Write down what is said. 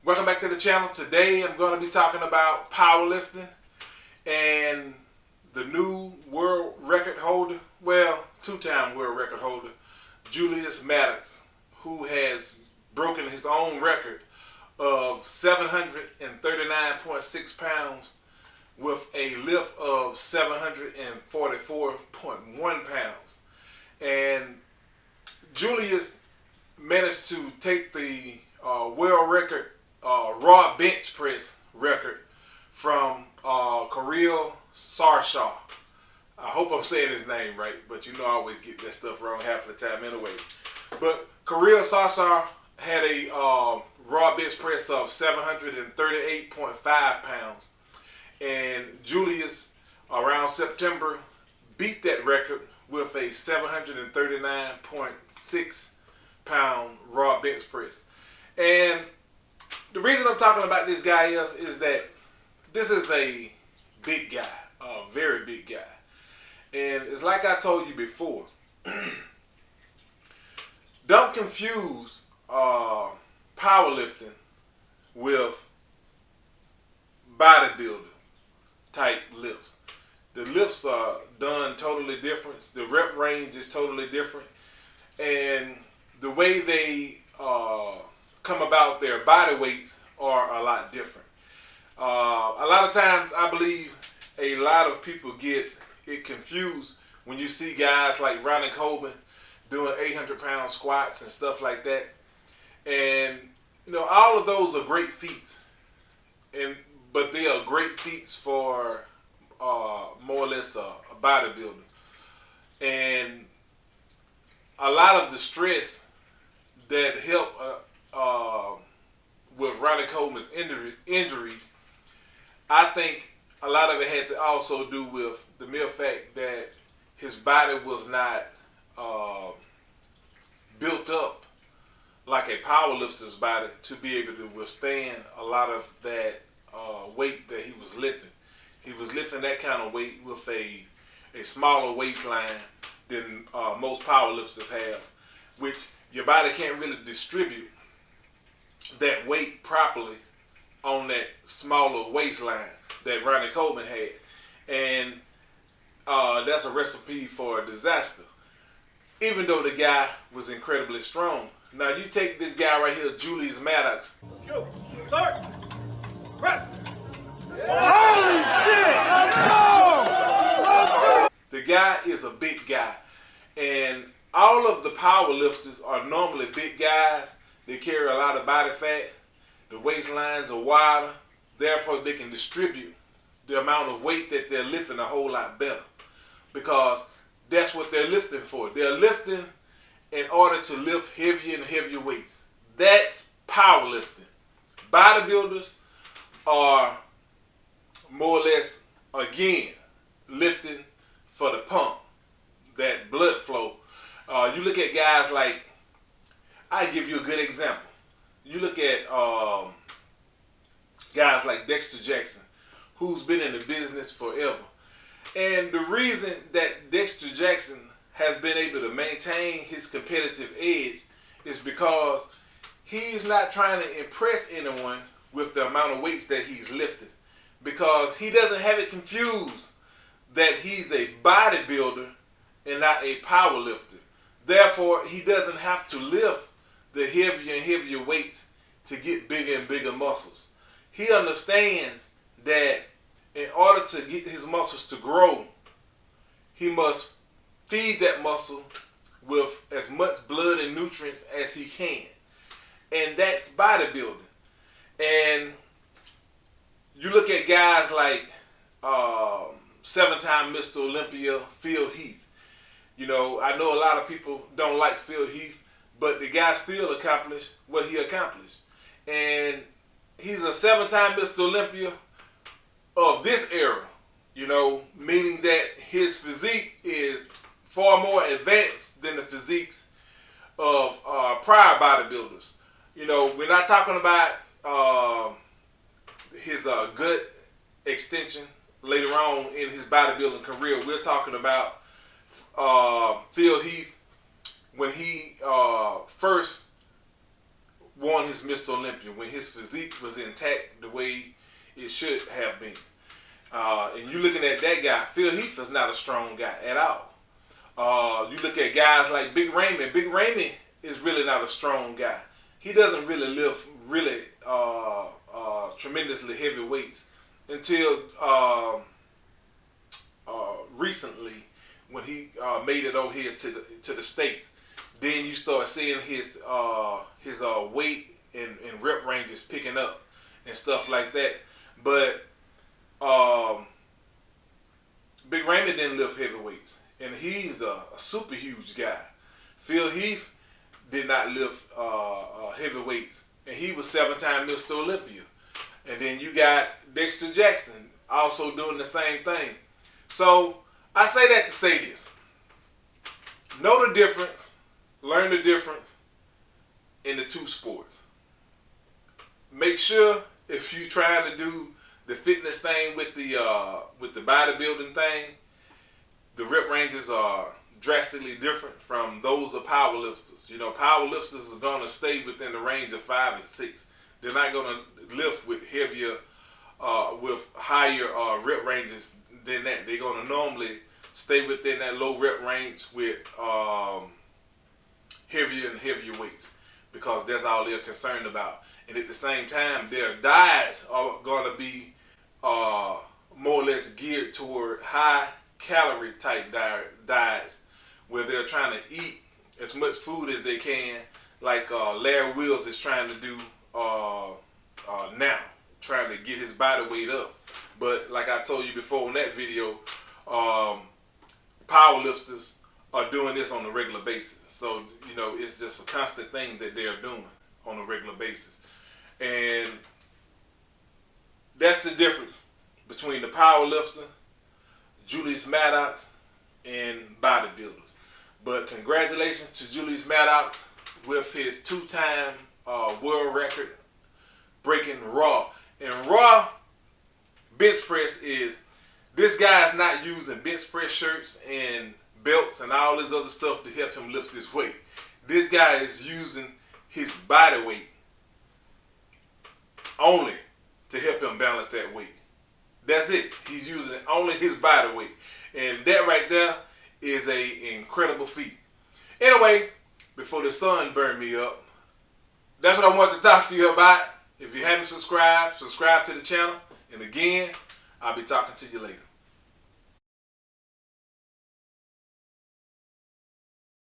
Welcome back to the channel. Today I'm going to be talking about powerlifting and the new world record holder, well, two-time world record holder, Julius Maddox, who has broken his own record of 739.6 pounds with a lift of 744.1 pounds. And Julius managed to take the world record raw bench press record from Kirill Sarshaw. I hope I'm saying his name right, but you know I always get that stuff wrong half of the time anyway. But Kirill Sarshaw had a raw bench press of 738.5 pounds. And Julius, around September, beat that record with a 739.6 pound raw bench press. And the reason I'm talking about this guy is that this is a big guy, a very big guy. And it's like I told you before, don't confuse powerlifting with bodybuilder type lifts. The lifts are done totally different. The rep range is totally different. And the way they come about their body weights are a lot different. A lot of times I believe a lot of people get it confused when you see guys like Ronnie Coleman doing 800-pound squats and stuff like that. And you know, all of those are great feats, but they are great feats for more or less a bodybuilder. And a lot of the stress that helped with Ronnie Coleman's injuries, I think a lot of it had to also do with the mere fact that his body was not built up like a powerlifter's body to be able to withstand a lot of that weight that he was lifting. He was lifting that kind of weight with a smaller waistline than most powerlifters have, which your body can't really distribute that weight properly on that smaller waistline that Ronnie Coleman had. And that's a recipe for a disaster, even though the guy was incredibly strong. Now you take this guy right here, Julius Maddox. Let's go. Start. Press. Holy shit! Let's go! Let's go! The guy is a big guy. And all of the power lifters are normally big guys. They carry a lot of body fat. The waistlines are wider. Therefore, they can distribute the amount of weight that they're lifting a whole lot better. Because that's what they're lifting for. They're lifting in order to lift heavier and heavier weights. That's powerlifting. Bodybuilders are more or less, again, lifting for the pump, that blood flow. You look at guys like, I give you a good example. You look at guys like Dexter Jackson, who's been in the business forever. And the reason that Dexter Jackson has been able to maintain his competitive edge is because he's not trying to impress anyone with the amount of weights that he's lifting, because he doesn't have it confused that he's a bodybuilder and not a power lifter. Therefore, he doesn't have to lift the heavier and heavier weights to get bigger and bigger muscles. He understands that in order to get his muscles to grow, he must feed that muscle with as much blood and nutrients as he can. And that's bodybuilding. And you look at guys like 7-time Mr. Olympia, Phil Heath. You know, I know a lot of people don't like Phil Heath, but the guy still accomplished what he accomplished. And he's a 7-time Mr. Olympia of this era, you know, meaning that his physique is far more advanced than the physiques of prior bodybuilders. You know, we're not talking about his gut extension later on in his bodybuilding career. We're talking about Phil Heath when he first won his Mr. Olympia, when his physique was intact the way it should have been. And you looking at that guy, Phil Heath is not a strong guy at all. You look at guys like Big Ramy. Big Ramy is really not a strong guy. He doesn't really lift really tremendously heavy weights until recently, when he made it over here to the States. Then you start seeing his weight and rep ranges picking up and stuff like that. But Big Ramy didn't lift heavy weights, and he's a super huge guy. Phil Heath did not lift heavy weights, and he was 7-time Mr. Olympia. And then you got Dexter Jackson also doing the same thing. So I say that to say this: know the difference, learn the difference in the two sports. Make sure if you're trying to do the fitness thing with the bodybuilding thing, the rep ranges are drastically different from those of powerlifters. You know, powerlifters are gonna stay within the range of 5 and 6. They're not gonna lift with heavier, with higher rep ranges than that. They're gonna normally stay within that low rep range with heavier and heavier weights, because that's all they're concerned about. And at the same time, their diets are gonna be more or less geared toward high calorie type diets, where they're trying to eat as much food as they can, like Larry Wills is trying to do now, trying to get his body weight up. But like I told you before in that video, powerlifters are doing this on a regular basis. So, you know, it's just a constant thing that they're doing on a regular basis. And that's the difference between the powerlifter, Julius Maddox, and bodybuilders. But congratulations to Julius Maddox with his 2-time world record breaking raw. And raw bench press is, this guy is not using bench press shirts and belts and all this other stuff to help him lift his weight. This guy is using his body weight only to help him balance that weight. That's it. He's using only his body weight. And that right there is a incredible feat. Anyway, before the sun burned me up, that's what I wanted to talk to you about. If you haven't subscribed, subscribe to the channel. And again, I'll be talking to you later.